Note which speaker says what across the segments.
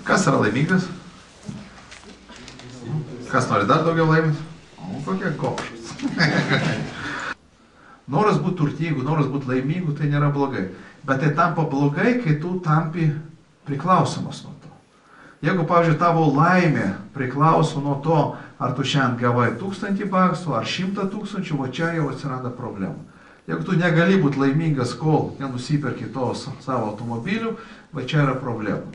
Speaker 1: Kas yra laimingas? Kas nori dar daugiau laimės? Kokie kopšas. Noras būti turtingu, noras būti laimingu, tai nėra blogai. Bet tai tampa blogai, kai tu tampi priklausomas nuo to. Jeigu, pavyzdžiui, tavo laimė priklauso nuo to, ar tu šiandien gavai $1000 ar 100 000, va čia jau atsiranda problema. Jeigu tu negali būti laimingas, kol nenusiperki tos savo automobilių, va čia yra problema.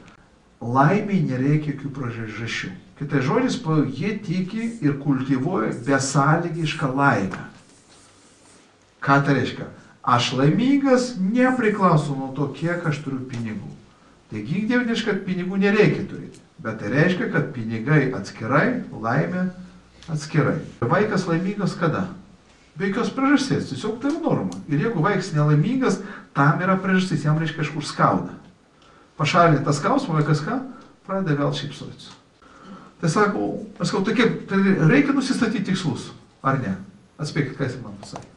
Speaker 1: Laimiai nereikia jokių priežasčių. Kitai žodžiais, jie tiki ir kultivuoja besąlygišką laimę. Ką tai reiškia? Aš laimingas nepriklauso nuo to, kiek aš turiu pinigų. Taigi, dieviškai, kad pinigų nereikia turėti. Bet tai reiškia, kad pinigai atskirai, laimė atskirai. Vaikas laimingas kada? Be jokios priežasties, tiesiog tai yra norma. Ir jeigu vaikas nelaimingas, tam yra priežastis, jam reiškia kažkur skauda. Pašalinti tą skausmą, vaikas ką? Pradeda vėl šypsotis. Tai sakau, tai reikia nusistatyti tikslus, ar ne? Atspėkit, ką jis man pasakė.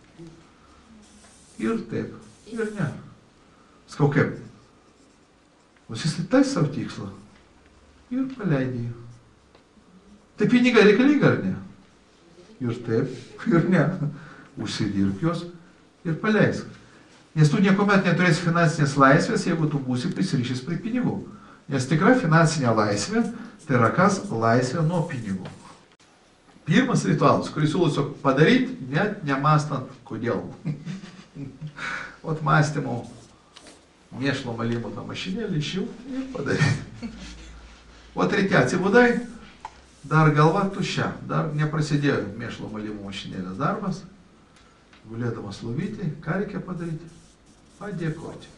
Speaker 1: Ir taip, ir ne. Sakau, kaip? Nusistatai savo tikslą ir paleidai jį. Tai pinigai reikalingi, ar ne? Ir taip, ir ne. Užsidirb juos ir paleisk. Nes tu niekuomet neturėsi finansinės laisvės, jeigu tu būsi prisirišęs prie pinigų. Nes tikra finansinė laisvė, tai yra kas? Laisvė nuo pinigų. Pirmas ritualas, kurį siūlau padaryti, net nemastant kodėl. Ot mąstymo mėšlo malimo tą mašinėlį išjungti ir padaryti. Ot ryte atsibudai, dar galva tuščia, dar neprasidėjo mėšlo malimo mašinėlės darbas. Gulėdamas lovyti, ką reikia padaryti? Padėkoti.